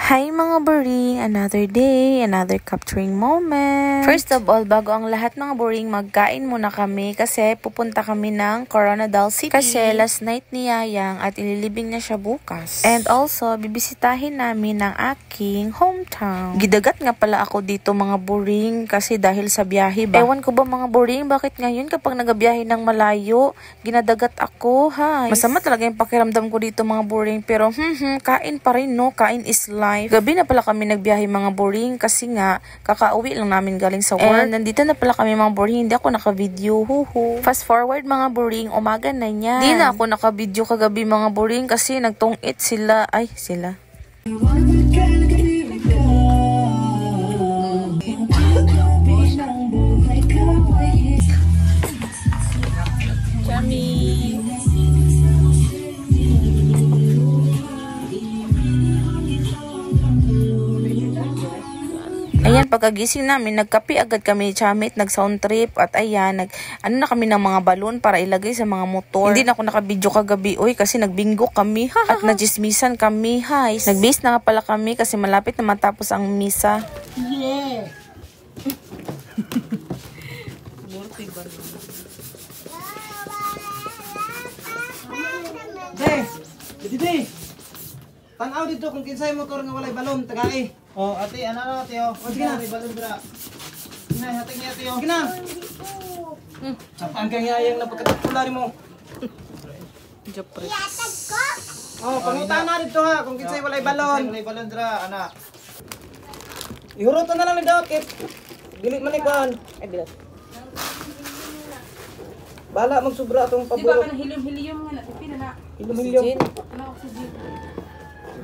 Hi mga boring! Another day, another capturing moment. First of all, bago ang lahat mga boring, magkain muna kami kasi pupunta kami ng Coronadal City. Kasi last night ni Yayang at ililibing na siya bukas. And also, bibisitahin namin ang aking hometown. Gidagat nga pala ako dito mga boring kasi dahil sa biyahe ba. Ewan ko ba mga boring, bakit ngayon kapag nagabiyahe ng malayo, ginadagat ako, hi. Masama talaga yung pakiramdam ko dito mga boring, pero kain pa rin no, kain is life. Gabi na pala kami nagbiyahe mga boring kasi nga kakauwi lang namin galing sa work. And nandito na pala kami mga boring, hindi ako naka-video. Huhu. Fast forward mga boring, umaga na niya. Hindi na ako naka-video kagabi mga boring kasi nagtungit sila. Ay, sila. Chami. Ayan, pagkagising namin, nagkape agad kami ni Chamit, nag-sound trip, at ayan, ano na kami ng mga balon para ilagay sa mga motor. Hindi na ako nakabidyo kagabi, oy, kasi nagbingo kami, at najismisan kami, hi. Nag-base na nga pala kami kasi malapit na matapos ang misa. Yeah! Didi! Tanaw dito kung kinsay motor nga walay balon, tagai. Oh, ate, ano na ate, oh. Sige na, may balon dira. Sige na, hating niya ate, oh. Sige na. Sapaan kang Yayang na pagkatapulari mo. Japres. Oh, pangutan na dito ha, kung kinsay walay balon. Kinsay walay balon dira, ana. Ihurutan na lang ni daw, kit. Bilit man ikuan. Ay, bilat. Bala, magsubra itong pabulok. Di ba ka na helium-helium nga na? Pina na. Helium-helium. Ano, oxygen?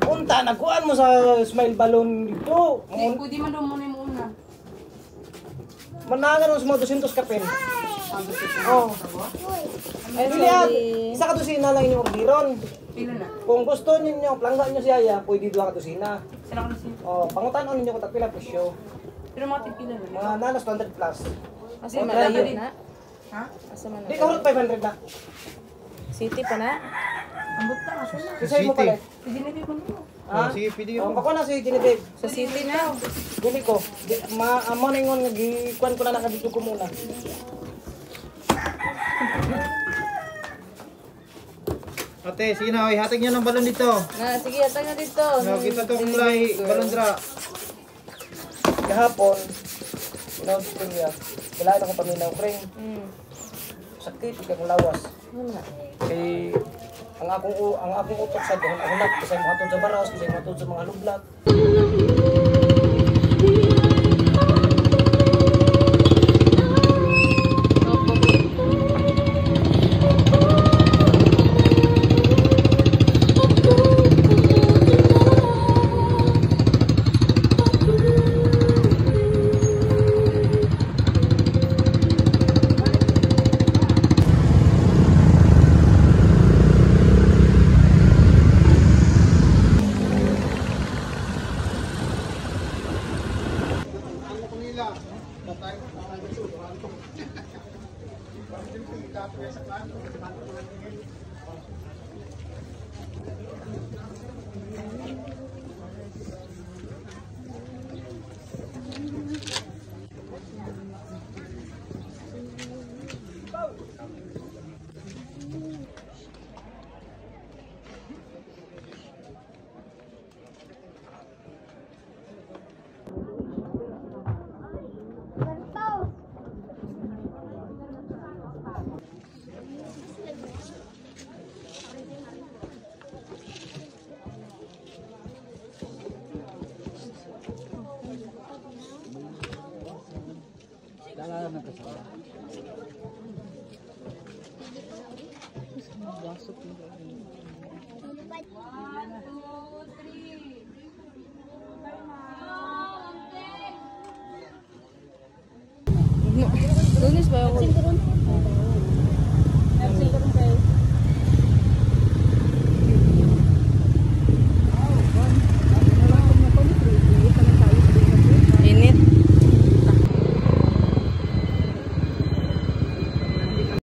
Punta, nakuan mo sa smile balloon dito. Pwede man daw muna yung una. Manangan mo sa mga 200 kapin. Oo. Ay, Lilian, isa ka dosina lang inyong ordiron. Pila na? Kung gusto ninyo, plangga nyo si Yaya, pwede 2 ka dosina. Sila ko na siya. Oo, pangutan ninyo kung tapila presyo. Pero mga tipila na. Mga nanas 200 plus. Kasi malayo na. Ha? Asa man Di ka hurot 500 na. City pa na. Ang bukta ka siya. Kisay mo pala. Pwede na yung mga. Ha? Sige, pwede yun. Ako na si Genevieve. Sa city na. Guli ko. Amo na yung nagikuan ko na nakabito ko muna. Ate, sige na, hatig niyo ng balon dito. Na, sige, atang na dito. Kita to kulay balon dra. Kahapon, sinawag ko niya. Kailangan akong paminaw kring. Sakit, ikang lawas. Kay ang akong utok sa doon, ang unak, kasi mahatod sa baras, kasi mahatod sa mga lublat. Lunes ba ako?